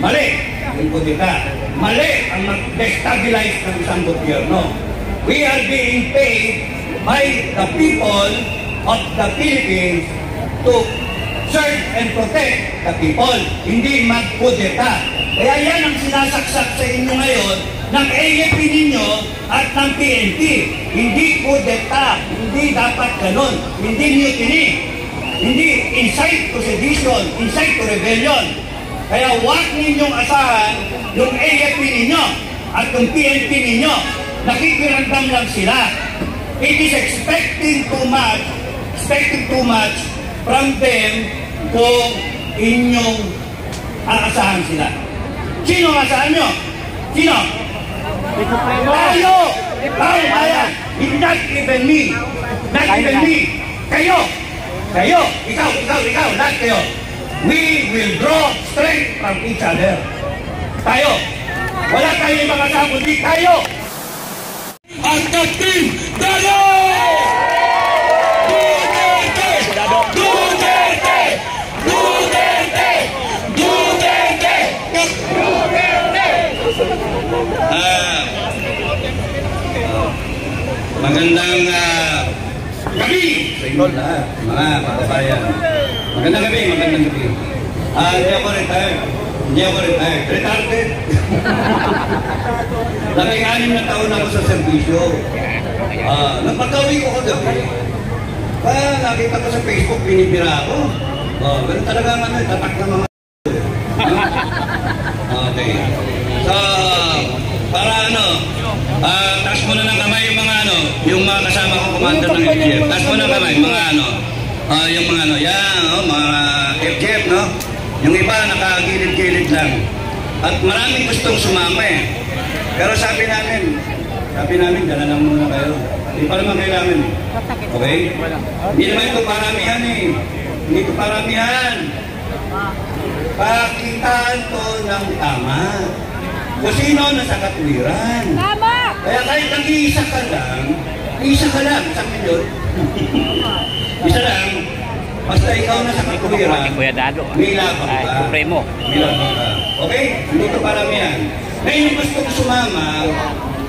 Mali yung kudeta. Mali ang mag-destabilize ng isang gobyerno. We are being paid by the people of the Philippines to serve and protect the people, hindi mag-kudeta. Kaya yan ang sinasaksak sa inyo ngayon ng AFP ninyo at ng PNP. Hindi kudeta, hindi dapat ganun, hindi mutiny, hindi incite to sedition, incite to rebellion. Kaya huwag ninyong asahan yung AFP ninyo at yung PNP ninyo. Nakikiramdam lang sila. It is expecting too much from them kung inyong aasahan sila. Sino ang asahan nyo? Sino? Tayo! Tayo bayan! Not even me! Not even me! Kayo! Kayo! Ikaw! Lahat kayo! We will draw strength from each other. Tayo! Wala tayo ibang asahan kundi tayo! Ang Team Dalo! Duterte! Duterte! Duterte! Duterte! Duterte! Magandang gabi sa inyo lahat, mga kababayan. Magandang gabi. Hindi ako retired. Retarded. Labing-anim na taon ako sa serbisyo. Napag-uwi ko kagabi. Nakita ko sa Facebook, binibira ako. Ganun talaga tatak na mga okay. So, para taas mo na ng kamay yung mga yung mga kasama ko commander ng FGF. Taas mo na ng kamay, mga yung mga mga FGF, no? Yung iba nakagilid-gilid lang. At maraming gustong sumama eh. Pero sabi namin, dala lang muna kayo. Hindi pa naman kailangan eh. Okay? Hindi naman ito paramihan eh. Hindi ito paramihan. Pakitaan to ng tama. Kung sino nasa katwiran. Tama! Kaya kahit nag-iisa ka lang, sa milyon. Isa lang. Basta ikaw na sa katwiran, may labang ka. May labang ka. Okay? Hindi ito paramihan. Ngayon gustong sumama,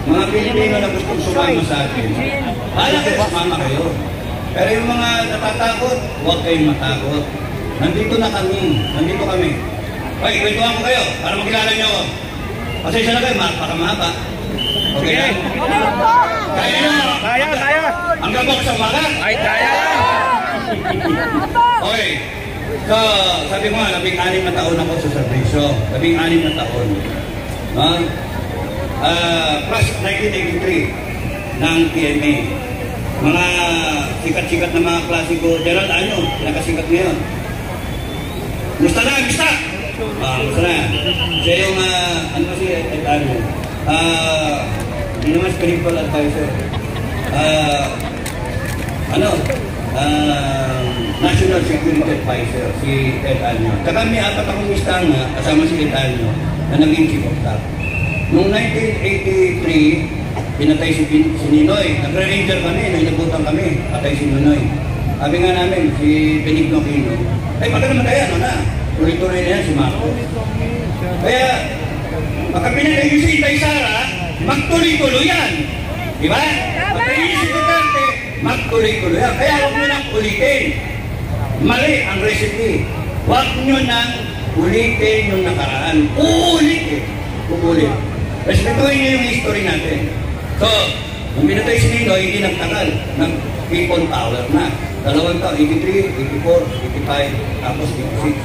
mga Pilipino na gustong sumama sa atin, hala kayo, sumama kayo. Pero yung mga natatakot, huwag kayong matakot. Nandito kami. Okay, kwentuhan ko kayo para makilala nyo ako. Pasensya na kayo, mapakamahaba. Okay na? Kaya nyo? Kaya! Hanggang ba ko sa umaga? Ay, kaya! Okay. So, sabi mo nga, 16 na taon ako sa serbisyo. 16 na taon. Plus 1983 ng PMA. Mga sikat-sikat na mga klasiko. Gerald Anyo, nakasikat ngayon. Gusto na! Gusto na! Siya yung, ano kasi, Anyo? Hindi naman spiritual advisor. National Security Advisor, si Ed Anyo. Saka may apat akong mistanga, kasama si Ed Anyo, na naging chief of staff. Noong 1983, pinatay si Ninoy. Nagre-ranger kami, naglabutan kami, patay si Ninoy. Sabi nga namin, si Benigno Aquino, ay pagka naman tayo, tuloy-tuloy na yan si Marco. Kaya, pagka pinatay niyo si Itay Sara, magtuloy-tuloy yan. Diba? Pagka niyo si Duterte, magtuloy-tuloy yan. Kaya huwag nyo nang ulitin. Mali ang recipe. Huwag nyo nang ulitin yung nakaraan. Uulit. Respetuhin nyo yung history natin. So, nung pinatay si Ninoy, hindi nagtagal. Nag-Pipon Tower na. 2 taon, 83, 84, 85, tapos 86.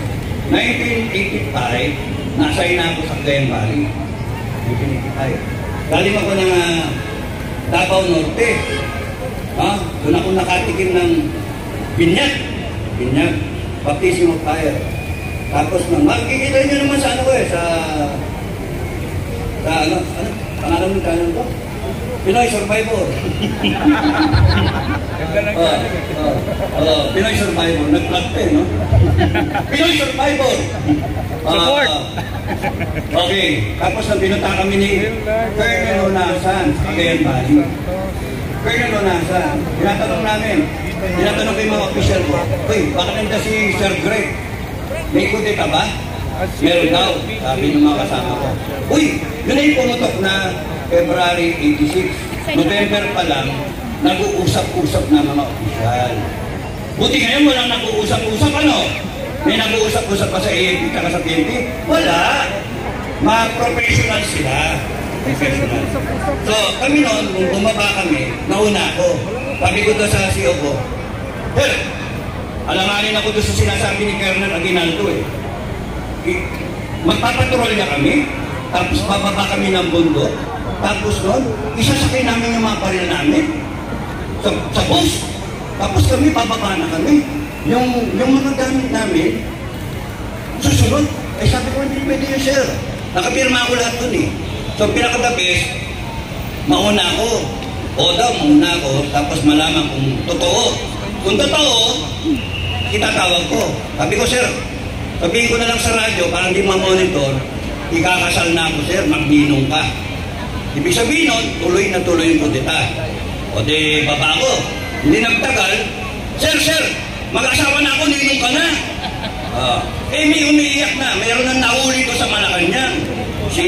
1985, na-assign na ako sa Cagayan Valley. 1985. Galing ako ng Davao Norte. Doon ako nakatikim ng binyag, baptism of fire. Tapos makikita nyo naman sa pangalan ng kanan ko? Pinoy Survivor. Pinoy Survivor. Nag-plug pa no? Pinoy Survivor. Support. Okay. Tapos binunta kami ni Colonel Onasan sa Cagayan Valley. Colonel Onasan. Tinatanong ko yung mga official ko, bakit nanda si Sir Greg? May kudeta ba? Meron daw, sabi ng mga kasama ko. Uy, yun ay pumutok na February 86. November pa lang, nag-uusap-usap na mga opisyal. Buti ngayon walang nag-uusap-usap, ano? May nag-uusap-usap pa sa AFP at sa PNP? Wala. Mga professional sila. Professional. So, kami noon, nung bumaba kami, nauna ako. Sabi ko doon sa CEO ko, Sir, alanganin ako doon sa sinasabi ni Colonel Aguinaldo eh. Magpapatrol niya kami, tapos bababa kami ng bundok, tapos doon, isasakay namin yung mga baril namin sa bus. Tapos kami, bababa na kami. Yung mga gamit namin, susunod. Ay sabi ko, hindi pwede yun, sir. Nakapirma ako lahat dun eh. So, pinaka-the best, mauna ako. O daw, mauna ako, tapos malaman kung totoo. Kung totoo, itatawag ko. Sabi ko, sir, sabihin ko na lang sa radyo, para hindi ma-monitor, ikakasal na ako, sir, magninong ka. Ibig sabihin nun, tuloy na tuloy yung kudeta. O di, baba ako. Hindi nagtagal, sir, mag-asawa na ako, ninong ka na. May umiiyak na. Mayroon nang nahuli ko sa Malacanang. Si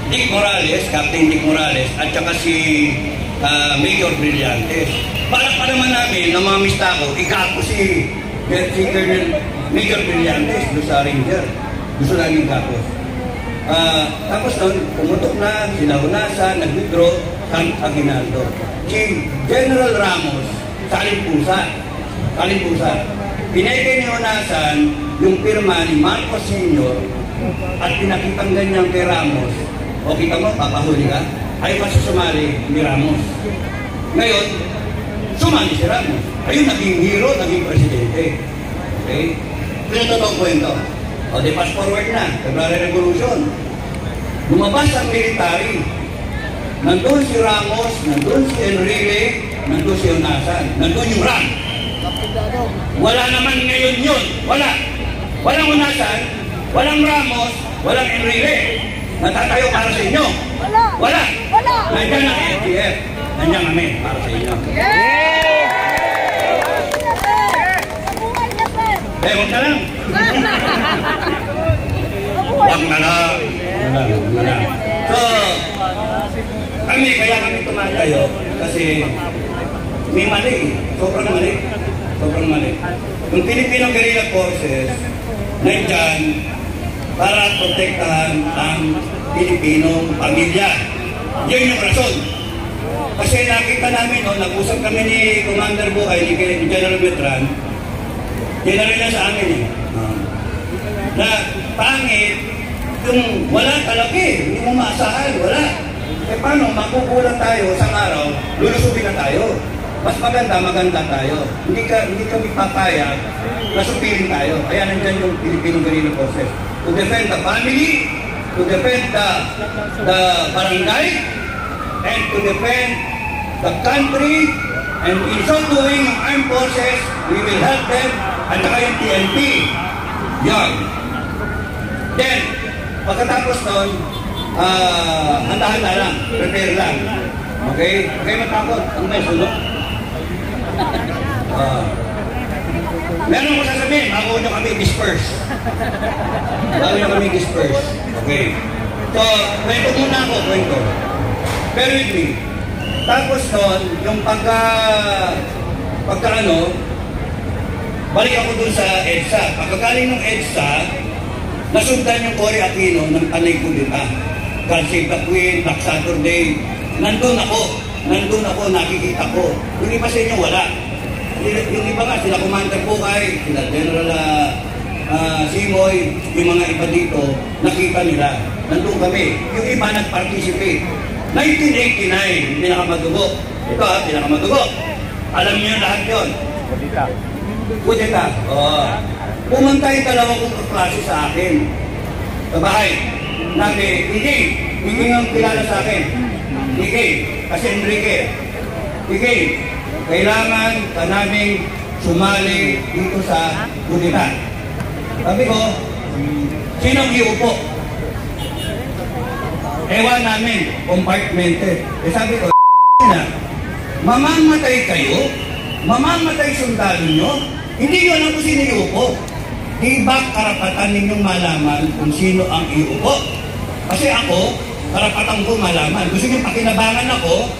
Dick Morales, Captain Dick Morales, at saka si Major Brillantes. Balak pa naman namin, ng mga mista ko, ikapo si Colonel Major Brillantes doon sa Ranger. Gusto namin kapos. Tapos noon, pumutok na, sinahunasan, nag-withdraw, Camp Aguinaldo. Si General Ramos, Kalimpusa. Pineke ni Hunasan yung pirma ni Marcos Sr. at pinakitang ganyan kay Ramos. O kita mo, papahuli ka? Ayaw kasi sumali ni Ramos. Ngayon, sumali si Ramos. Ayun, naging hero, naging presidente. Okay? Pinatotoo ko ito. O, di fast forward na. February Revolution. Lumabas ang military. Nandun si Ramos, nandun si Enrile, nandun si Hunasan. Nandun yung rank. Wala naman ngayon yun. Wala. Walang Hunasan, walang Ramos, walang Enrile. Natatayo para sa inyo. Wala. Nandiyan ang FDF. Nandiyan kami para sa inyo. Huwag na lang. Huwag na lang. So, kaya kami tumatayo kasi may mali. Sobrang mali. Yung Filipino Guerrilla Forces, nandiyan para protektahan ang Pilipinong pamilya. Yun yung rason. Kasi nakita namin, nag-usap kami ni Commander Buhay, ni General Beltran, general na sa amin na pangit, yung wala talaga hindi mo maasahan, wala. Paano, makukulang tayo sa araw, lulusubin na tayo. Mas maganda tayo. Hindi kami papayag na supilin tayo. Kaya nandyan yung Filipino Guerrilla Forces. To defend the family, to defend the barangay, and to defend the country, and in so doing, yung armed forces, we will help them, at saka yung TNP. Yan. Then, pagkatapos nun, handa-handa lang, prepare lang. Okay? Okay, matakot. Ang may sunod. Meron ko sasabihin, bago nyo kami disperse. Okay. So, kwento muna ako, kwento. Bear with me. Tapos nun, yung balik ako dun sa EDSA. Pagkagaling ng EDSA, nasundan yung Cory Aquino ng Panay Kudeta. God Save the Queen, Black Saturday. Nandun ako, nakikita ko. Yung iba sa inyo, wala. Yung iba nga, sila Commander Buhay, sila General Simoy, yung mga iba dito, nakita nila. Nandun kami. Yung iba nag-participate. 1989, pinakamadugo. Ito pinakamadugo. Alam niyo lahat yun. Kudeta. Pumunta yung dalawang klase sa akin. Sa bahay. Hindi nga kilala sa akin. Kasi Enrique. Kailangan ka naming sumali dito sa kudeta. Sabi ko, sinong iupo? Ewan namin, compartmented. Sabi ko, mamamatay kayo? Mamamatay sundalo nyo? Hindi nyo alam kung sino iupo. Tiba karapatan ninyong malaman kung sino ang iupo. Kasi ako, karapatan ko malaman. Gusto niyo pakinabangan ako,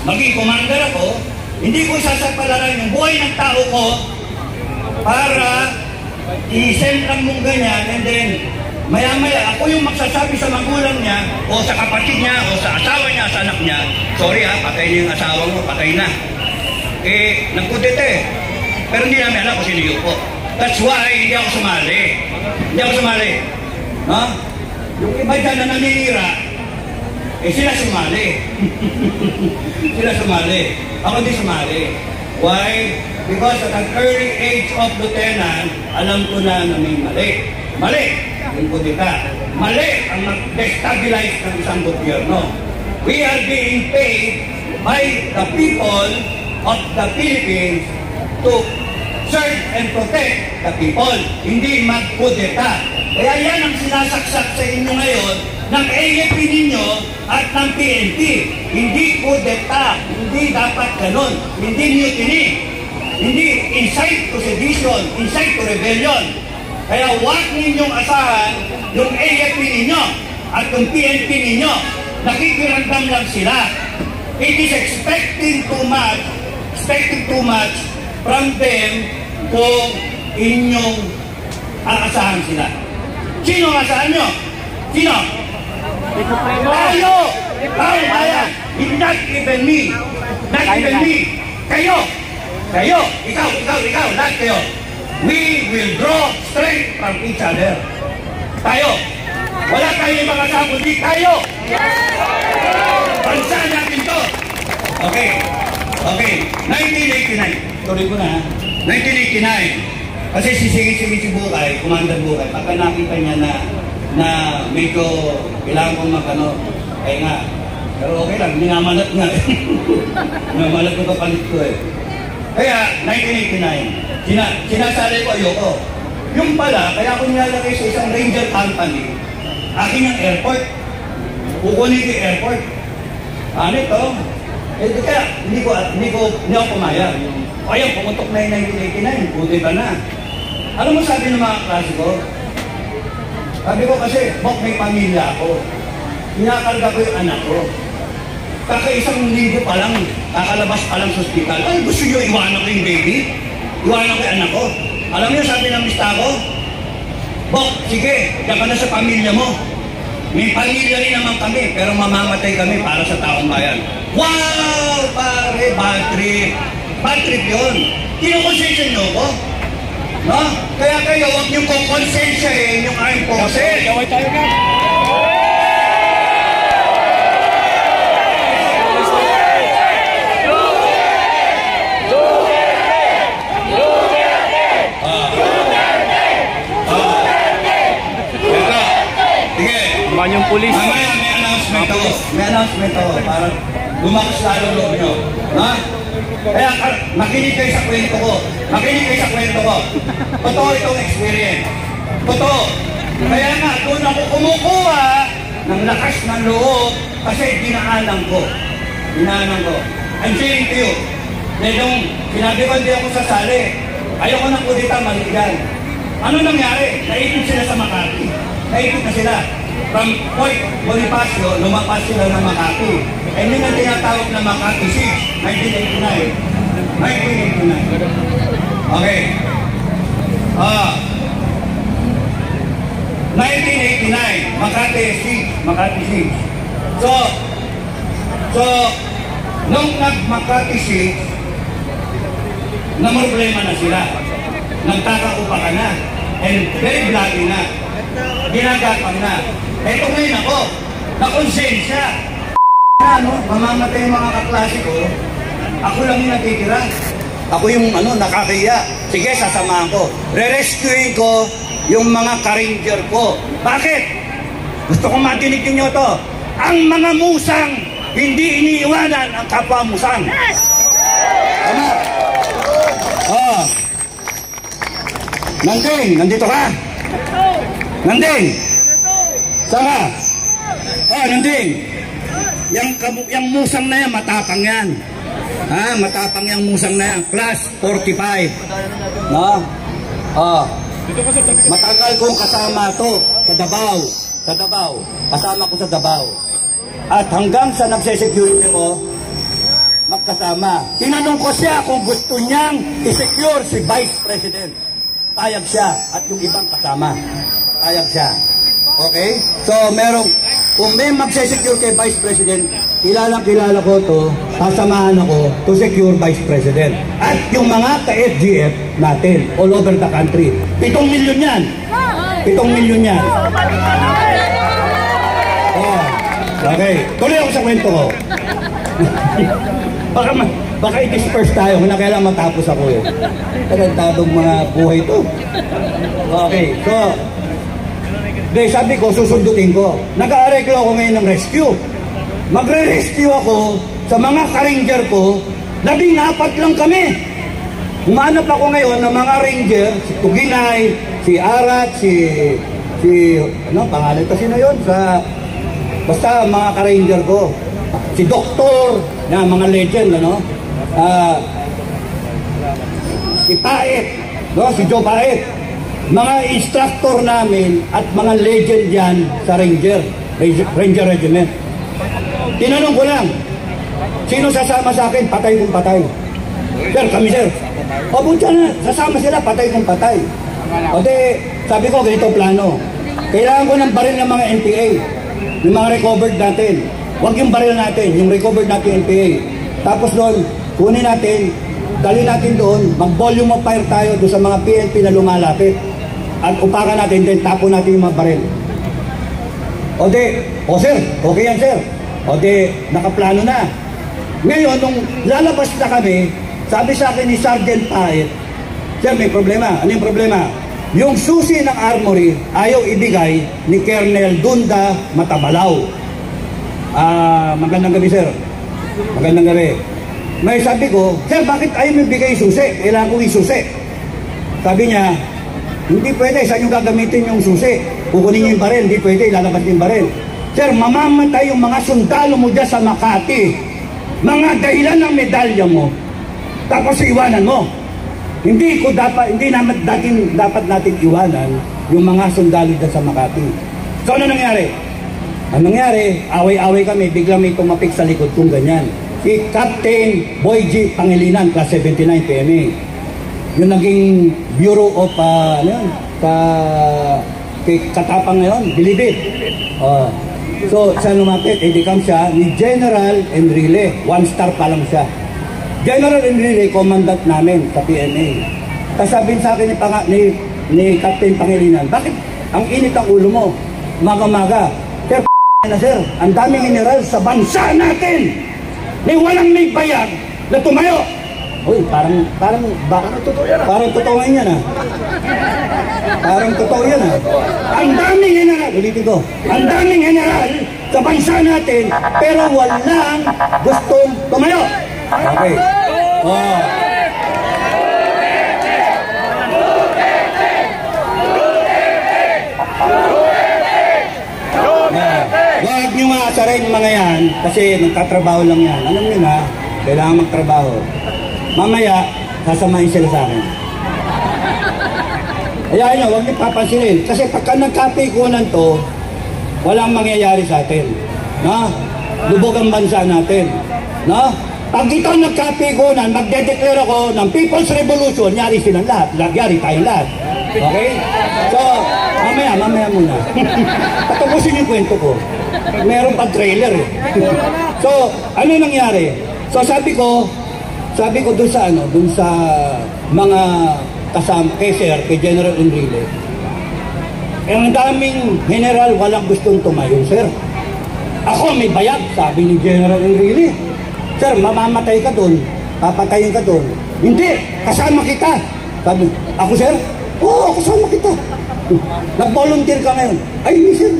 maging commander ako, hindi ko sasapalaran yung buhay ng tao ko para i-send lang mong ganyan, and then maya-maya ako yung magsasabi sa magulang niya o sa kapatid niya o sa asawa niya, sa anak niya, sorry ha, patay na yung asawa mo, patay na. Eh, nagkudete eh. Pero hindi namin alam kung sino yung upo. That's why hindi ako sumali. Hindi ako sumali. No? Yung iba dyan na naninira, eh sila sumali. Sila sumali. Ako di sumali. Why? Because at an early age of lieutenant, alam ko na may mali. Mali! Yung kudita. Mali ang mag-destabilize ng isang gobyerno. We are being paid by the people of the Philippines to serve and protect the people. Hindi mag-kudeta. Kaya yan ang sinasaksak sa inyo ngayon ng AFP ninyo at ng PNP. Hindi kudeta. Hindi dapat ganun. Hindi mutiny. Hindi incite to sedition, incite to rebellion. Kaya huwag ninyong asahan yung AFP ninyo at yung PNP ninyo. Nakikirandam lang sila. It is expecting too much from them kung inyong aasahan sila. Sino ang asahan nyo? Sino? Tayo! Tayo bayan! Not even me! Not even me! Kayo! Kayo! Ikaw! Lahat kayo! We will draw strength from each other. Tayo! Wala tayong mga kundi tayo! Bansa natin to! Okay. 1989. Tuloy ko na ha. 1989. Kasi sisingit-singit si Bukay, Commander Bukay, pagka nakita niya na medyo kailangan kong magano, kaya nga. Pero okay lang, minamalat nga eh. Minamalat ko kapalit ko eh. Kaya, 1989, sinasali ko ayoko. Yung pala, kaya ako nilalagay sa isang ranger company, akin yung airport. Kukunin ko yung airport. Ano ito? Eh, kaya, hindi ako pumayag. Kaya, pumutok na yung 1989, buti ba na? Ano mo sabi ng mga klase ko? Sabi ko kasi, Bok, may pamilya ako. Inakarga ko yung anak ko. Kaka-isang linggo pa lang, kakalabas pa lang sa hospital. Ay, gusto nyo iwanan ko yung baby? Iwanan ko yung anak ko. Alam niyo, sabi ng mista ko, Bok, sige, diyan ka na sa pamilya mo. May pamilya rin naman kami, pero mamamatay kami para sa taong bayan. Wow, pare, bad trip. Bad trip yun. Kinukonsensya nyo ko. No? Kaya kayo, huwag nyo kukonsensyahin yung armed forces. Gaway tayo ka. Yung pulis. Mamaya may announcement ako. May announcement ako para lumakas lalo loob nyo. Ha? Kaya makinig kayo sa kwento ko. Totoo itong experience. Totoo. Kaya nga, doon ako kumukuha ng lakas ng loob kasi dinaanan ko. I'm saying to you. Nung sinabi ko hindi ako sasali, ayoko ng kudita maligan. Ano nangyari? Naipit sila sa Makati. Naipit na sila. From Point Bonifacio, lumapas sila ng Makati. And yun ang tinatawag na Makati 6, 1989. Okay. 1989, Makati 6. So, nung nag-Makati 6, na problema na sila. Nagkakaupa na. And very bloody na. Ginagapang na. Eto ngayon ako, nakonsensya. Mamamatay yung mga kaklase ko, ako lang yung natitira. Ako yung nakakaya. Sige, sasamahan ko. Re-rescuing ko yung mga ka-ranger ko. Bakit? Gusto kong matinig ninyo to. Ang mga musang, hindi iniiwanan ang kapwa musang. Tama? Nanding, nandito ka? Nanding! Saan ka? Nanding! Yang musang na yan, matapang yan. Matapang yung musang na yan. Class 45. No? Matagal kong kasama to sa Davao. Sa Davao. Kasama ko sa Davao. At hanggang sa nagse-security ko, magkasama. Tinanong ko siya kung gusto niyang i-secure si Vice President. Payag siya at yung ibang kasama. Payag siya. Okay? So, kung may magse-secure kay Vice President, kilala ko to, sasamahan ako to secure Vice President. At yung mga ka-FGF natin, all over the country, 7 milyon yan. 7 milyon yan. Oh, okay. Tuloy ako sa kwento ko. Baka i-disperse tayo kung na kailangan matapos ako eh. Tarantadong mga buhay to. Okay, so, sabi ko, susundutin ko. Nag-aareglo ako ngayon ng rescue. Magre-rescue ako sa mga ka-ranger ko, 14 lang kami. Humanap ako ngayon ng mga ranger, si Tuginay, si Arat, ano, pangalan ito, sino yun? Basta mga ka-ranger ko. Si Doktor, na mga legend, ano? Si Paet, no? Si Joe Paet. Mga instructor namin at mga legend yan sa Ranger Regiment. Tinanong ko lang, sino sasama sa akin? Patay kung patay. Sir, kami sir. O bunta na, sasama sila, patay kung patay. O de, sabi ko, ganito plano. Kailangan ko ng baril ng mga NPA. Yung mga recovered natin. Huwag yung baril natin, yung recovered natin NPA. Tapos doon, kunin natin, dali natin doon, mag-volume of fire tayo doon sa mga PNP na lumalapit. At upakan natin, then tapo natin yung mga baril. O de, sir, okay yan sir. O de, nakaplano na. Ngayon, nung lalabas na kami, sabi sa akin ni Sergeant Paet, sir, may problema. Ano yung problema? Yung susi ng armory, ayaw ibigay ni Colonel Dunda Matabalaw. Magandang gabi sir. Magandang gabi. May sabi ko, sir, bakit ayaw mo ibigay susi? Kailangan ko isusi. Sabi niya, hindi pwede, saan yung gagamitin yung susi? Kukunin niyo yung baril, hindi pwede, ilalabas yung baril. Sir, mamamatay yung mga sundalo mo dyan sa Makati. Mga dahilan ng medalya mo. Tapos iwanan mo. Hindi dapat natin iwanan yung mga sundalo dyan sa Makati. So ano nangyari? Ang nangyari, away-away kami, biglang may tumapik sa likod kong ganyan. Si Captain Boy G. Pangilinan, class 79 PMA. Yung naging Bureau of, Katapang ngayon, Bilibid. So, sa lumapit, edikam siya ni General Enrile. 1-star pa lang siya. General Enrile, commandant namin sa PNA. Tapos sabihin sa akin ni Captain Pangilinan, bakit ang init ang ulo mo? Maga-maga. Sir, sir, ang daming general sa bansa natin. May walang may bayag na tumayo. Uy, parang totoo yan. Parang totoo yan ah. Parang totoo yan ah. Ang daming general, ulitin ko, ang daming general sa bansa natin, pero walang gustong tumayo. Okay. Huwag nyo maasarin mga yan, kasi nagtatrabaho lang yan. Alam nyo na, kailangan magtrabaho. Mamaya, sasamahin sila sa akin. Ayaw nyo, huwag nyo papansinin. Kasi pagka nagkapikunan to, walang mangyayari sa atin. No? Lubog ang bansa natin. No? Pag ito nagkapikunan, magdedeclare ako ng People's Revolution, yari silang lahat. Yari tayong lahat. Okay? So, mamaya muna. Patapusin yung kwento ko. Meron pa trailer eh. So, ano nangyari? So, sabi ko dun sa mga kasama, kay General Enrile, ang daming general walang gustong tumayo, sir. Ako may bayag, sabi ni General Enrile. Sir, mamamatay ka dun, papatayin ka dun. Hindi, kasama kita. Sabi, ako sir? Oo, kasama kita. Nag-volunteer ka ngayon. Ay, sir.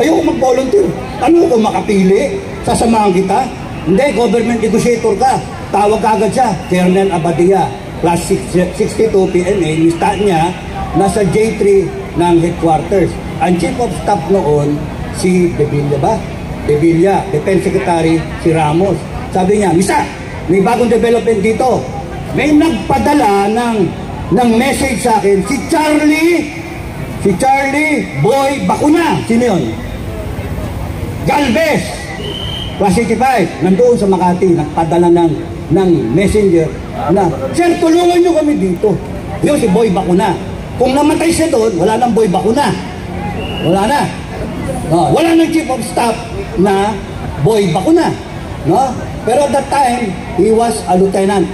Ayoko mag-volunteer. Ano ko makapili? Sasamahan kita? Hindi, government negotiator ka. Tawag ka agad siya, Colonel Abadia, class 62 PNA. Lista niya, nasa J3 ng headquarters. Ang chief of staff noon, si De Villa ba? De Villa, Defense Secretary, si Ramos. Sabi niya, Misa, may bagong development dito. May nagpadala ng ng message sa akin, si Charlie Boy Bakuna. Sino yun? Galvez, Class 85, nandoon sa Makati, nagpadala ng messenger na, sir, tulungan nyo kami dito. Yun si Boy Bakuna. Kung namatay siya doon, wala nang Boy Bakuna. Wala na. Wala nang chief of staff na Boy Bakuna. No? Pero at that time, he was a lieutenant.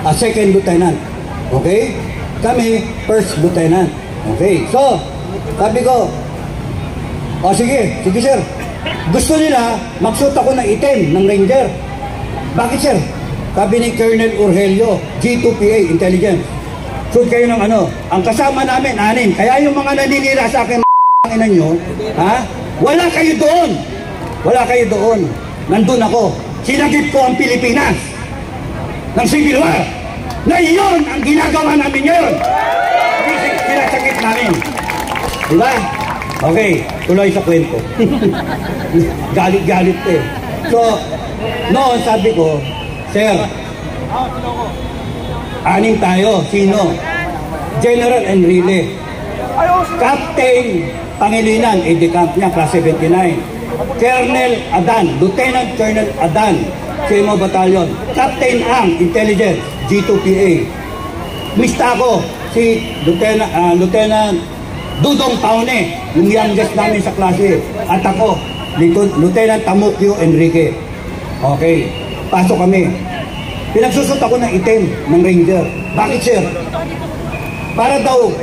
A second lieutenant. Okay? Kami, first lieutenant. Okay? So, sabi ko, sige sir. Gusto nila, magsuot ako ng itim ng Ranger. Bakit sir? Sabi ni Colonel Urgelio, G2PA, Intelligence. Suot kayo ng ano. Ang kasama namin, 6. Kaya yung mga naninira sa akin, ina nyo, wala kayo doon. Wala kayo doon. Nandun ako. Sinagip ko ang Pilipinas ng Civil War. Na iyon ang ginagawa namin ngayon. Sinasagip namin. Diba? Okay, tuloy sa kwento. Galit-galit eh. So, noon sabi ko, sir, 6 tayo. Sino? General Enrile. Captain Pangilinan, Edicamp niya, Class 79. Colonel Adan, Lieutenant Colonel Adan, Semo Battalion. Captain Ang, Intelligence, G2PA. Mista ako, si Lieutenant Dudong Taone, yung youngest namin sa klase. At ako, Lieutenant Tamukyo Enrique. Okay, pasok kami. Pinagsusot ako ng itim ng Ranger. Bakit sir? Para daw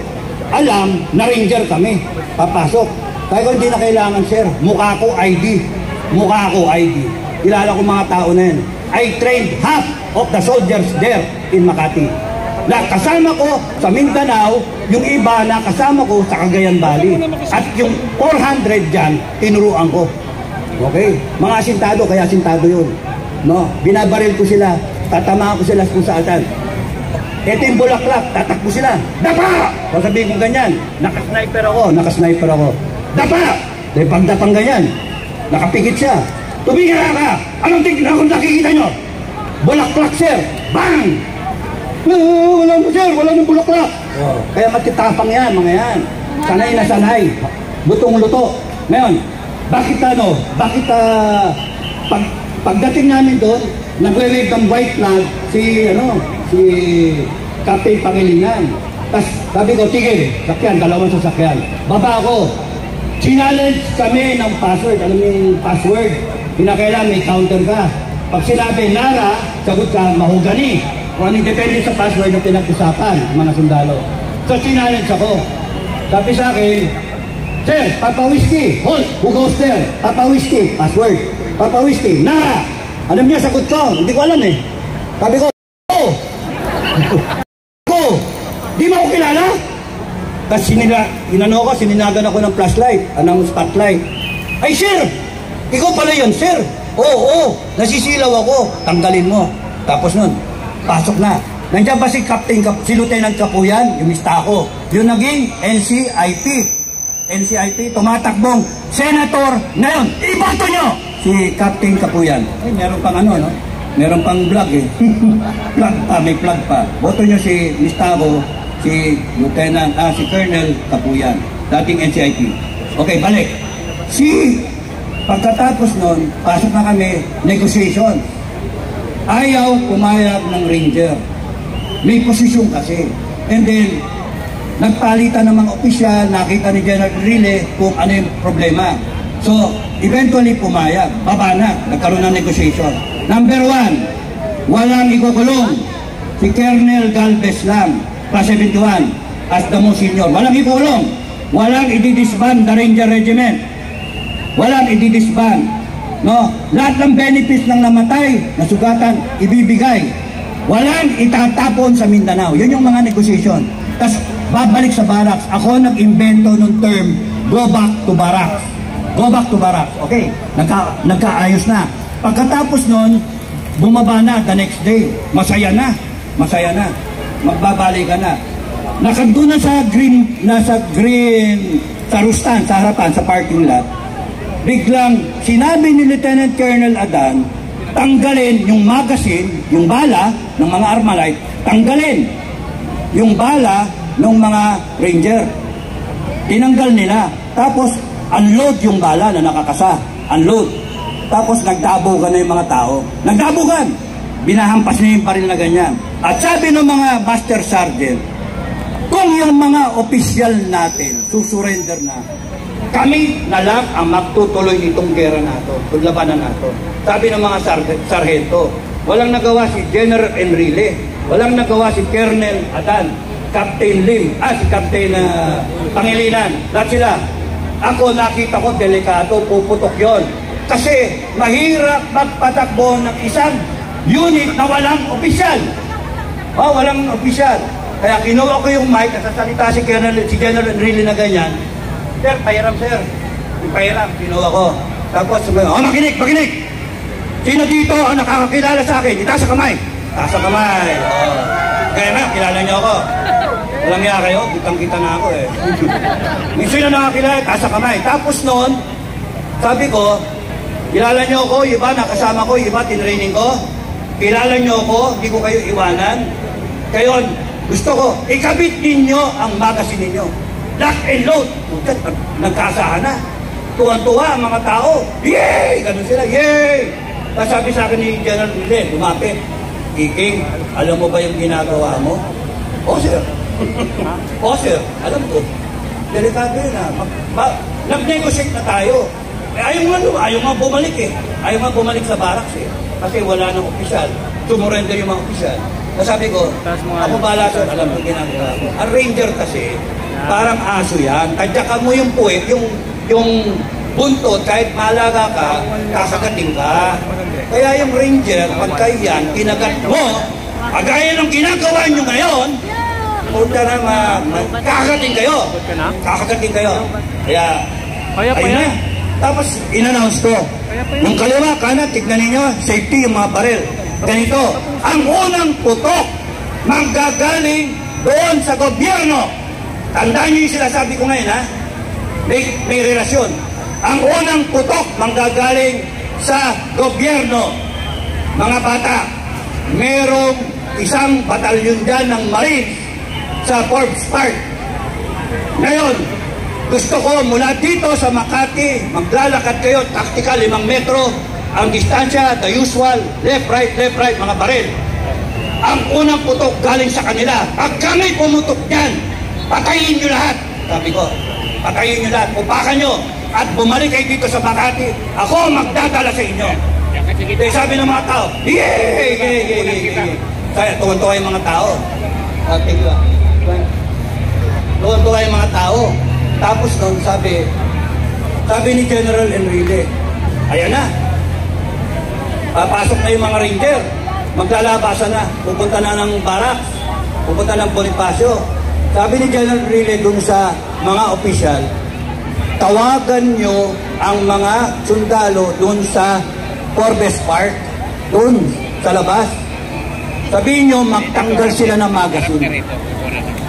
alam na Ranger kami. Papasok. Kaya ko hindi na kailangan sir. Mukha ko ID. Mukha ko ID. Kilala ko mga tao na yan. I trained half of the soldiers there in Makati. Na kasama ko sa Mindanao, yung iba na kasama ko sa Cagayan Valley. At yung 400 dyan, tinuruan ko. Okay? Mga asintado, kaya asintado yun. No? Binabaril ko sila, tatamaan ko sila kung saan. Ito yung bulaklak, tatakbo sila. Dapa! Sasabihin ko ganyan, nakasniper ako. Dapa! Dahil pagdapang ganyan, nakapikit siya. Tumigil ka! Anong tignan kung nakikita nyo? Bulaklak sir! Bang! Wala mo sir, wala nang bulaklak. Kaya matitapang yan, mga yan. Sanay na sanay. Lutong-luto. Ngayon, bakit pagdating namin doon, nagre-wave ng white flag si Captain Pangilinan. Tapos sabi ko, tigil, sakyan, 2 sasakyan. Baba ako. Challenge kami ng password. Alam mo yung password? Pinakailan, may counter ka. Pag sinabi, Nara, sagot ka, mahugani. Kung anong depende sa password na pinag-usapan, mga sundalo. So, challenge ako. Sabi sa akin, sir, Papa Whiskey, hold, who goes there? Papa Whiskey, password. Papa Whiskey, Nara. Alam niya, sagot ko. Hindi ko alam eh. Sabi ko, di mo ako kilala? Tapos sininagan ako ng flashlight, ng spotlight. Ay sir, ikaw pala yun sir. Oo, nasisilaw ako. Tanggalin mo. Tapos nun, pasok na. Nandiyan ba si Lieutenant Kapuyan, yung mista ko. Yung naging NCIP, tumatakbong senator ngayon. Iboto nyo! Si Captain Kapuyan. Ay, meron pang no? Meron pang vlog eh. Vlog pa, may vlog pa. Boto nyo si mista ko, si Colonel Kapuyan, dating NCIP. Okay, balik. Pagkatapos nun, pasok na kami, negotiation. Ayaw pumayag ng Ranger. May posisyon kasi. And then, nagpalitan ng mga opisyal, nakita ni General Enrile kung ano yung problema. So, eventually pumayag. Baba na, nagkaroon ng negotiation. Number 1, walang ikukulong. Si Colonel Galvez lang, Class 71, as the most senior. Walang ikulong. Walang ididisband the Ranger Regiment. Walang ididisband. No? Lahat ng benefits ng namatay, nasugatan, ibibigay. Walang itatapon sa Mindanao. Yun yung mga negotiation. Tapos, babalik sa barracks. Ako nag-invento ng term, go back to barracks. Go back to barracks. Okay, nagkaayos na. Pagkatapos nun, bumaba na the next day. Masaya na. Magbabalik ka na. Nakandun na sa Rustan, sa harapan, sa parking lot. Biglang sinabi ni Lieutenant Colonel Adan, tanggalin yung magazine, yung bala ng mga Armalite, tanggalin. yung bala ng mga ranger. Tinanggal nila. Tapos, unload yung bala na nakakasa. Unload. Tapos, nagdabugan na yung mga tao. Nagdabugan! Binahampas niya yung baril na ganyan. At sabi ng mga master sergeant, kung yung mga opisyal natin susurrender na, kami na lang ang magtutuloy nitong gera nato, itong labanan nato. Sabi ng mga sargento, walang nagawa si General Enrile, walang nagawa si Colonel Adan, Captain Lim, si Captain Pangilinan, lahat sila. Ako nakita ko, delikado, puputok yon. Kasi mahirap magpatakbo ng isang unit na walang opisyal. Walang opisyal. Kaya kinuha ko yung mic, nasasalita si General Enrile na ganyan. Sir, pahiram sir. Yung pahiram, kinuha ko. Tapos, makinig! Sino dito ang nakakakilala sa akin? Itaas sa kamay. Itaas sa kamay. Kaya na, kilala niyo ako. Walang niya kayo, kitang-kita na ako eh. Sino nakakilala? Itaas sa kamay. Tapos noon, sabi ko, kilala niyo ako, iba nakasama ko, iba tinraining ko. Kilala niyo ako, hindi ko kayo iwanan. Kayon, gusto ko, ikabit ninyo ang magazine ninyo. Lock and load. Nagkasahan na. Tuwan-tuwa ang mga tao. Yay! Ganun sila, yay! Tapos sabi sa akin ni General Enrile, lumapit. Iking, alam mo ba yung ginagawa mo? O sir. O sir, alam ko. Delikado yun nag-negotiate na tayo. Ayaw nga bumalik eh. Ayaw nga bumalik sa barracks eh. Kasi wala nang opisyal. Tumurrender yung mga opisyal. Sabi ko, ako bala sir, alam mo ginagawa ko. Ang ranger kasi, parang aso yan. Tadyakan mo yung puwet, yung buntot, kahit malaga ka, kasagating ka. Kaya yung ranger, pagka yan, kinagat mo, kagaya ng ginagawa nyo ngayon, punta na kakagating kayo. Kakagating kayo. Kaya, ayun na. Tapos, in-announce ko. Yung kaliwa, kanan, tignan ninyo, safety yung mga baril. Ganito, ang unang putok manggagaling doon sa gobyerno. Tandaan nyo yung sinasabi ko ngayon, ha? May relasyon. Ang unang putok manggagaling sa gobyerno. Mga bata, merong isang batalyon dyan ng Marines sa Forbes Park. Ngayon, gusto ko mula dito sa Makati, maglalakad kayo, tactical 5 metro, ang distansya, the usual, left, right, mga baril. Ang unang putok galing sa kanila. Pag kami pumutok dyan, patayin nyo lahat. Sabi ko, patayin nyo lahat, upakan nyo, at bumalik kayo dito sa Makati, ako magdadala sa inyo. Kaya sabi ng mga tao, yay. Kaya tuwan-tuwa yung mga tao. Tuwan-tuwa yung mga tao. Tapos noon sabi ni General Enrile, ayan na, papasok na yung mga ranger, maglalabasan na, pupunta na ng barracks, pupunta ng Bonifacio. Sabi ni General Enrile dun sa mga opisyal, tawagan nyo ang mga sundalo dun sa Forbes Park, dun sa labas. Sabihin nyo, magtanggal sila ng magazine.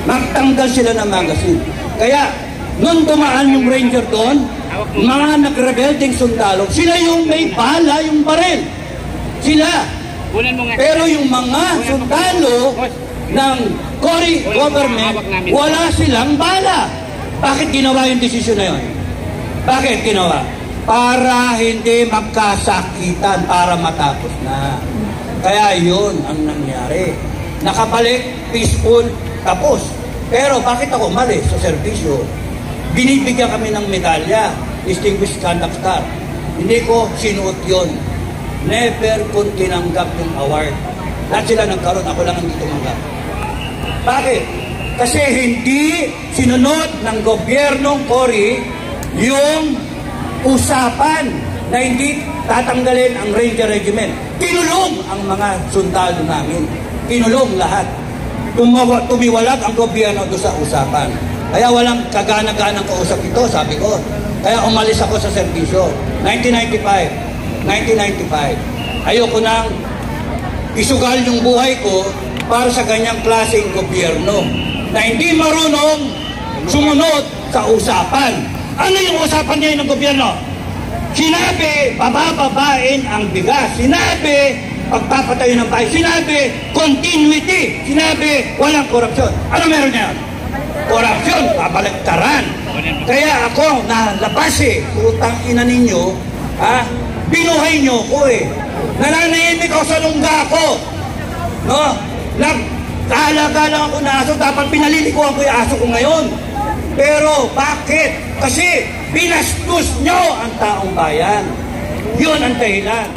Magtanggal sila ng magazine. Kaya, nung dumaan yung ranger doon, mga nagrebelding sundalo, sila yung may bala, yung baril. Sila. Pero yung mga sundalo ng Cory government, wala silang bala. Bakit ginawa yung desisyon na yun? Bakit ginawa? Para hindi magkasakitan, para matapos na. Kaya yun ang nangyari. Nakabalik, peaceful, tapos. Pero bakit ako umalis sa serbisyo? Binibigyan kami ng medalya, Distinguished Conduct Star. Hindi ko sinuot yun. Never kong tinanggap yung award. Lahat sila nagkaroon, ako lang hindi tumanggap. Bakit? Kasi hindi sinunod ng gobyernong Cory yung usapan na hindi tatanggalin ang Ranger Regiment. Kinulong ang mga sundalo namin. Kinulong lahat. Tumiwalag ang gobyerno doon sa usapan. Kaya walang kagana-ganang kausap ito, sabi ko. Kaya umalis ako sa serbisyo. 1995. Ayoko nang isugal yung buhay ko para sa ganyang klaseng gobyerno na hindi marunong sumunod sa usapan. Ano yung usapan ngayon ng gobyerno? Sinabi, bababain ang bigas. Sinabi, pagpapatayo ng bahay. Sinabi, continuity. Sinabi, walang korupsyon. Ano meron niya? Korupsyon, babaligtaran. Kaya ako, nalabas utang ina ninyo, binuhay nyo ko Nananahimik ako sa lungga ko. No? Nagkahalaga lang ako na aso, dapat pinalilikuhan ko yung aso ko ngayon. Pero bakit? Kasi binastos nyo ang taong bayan. Yun ang dahilan.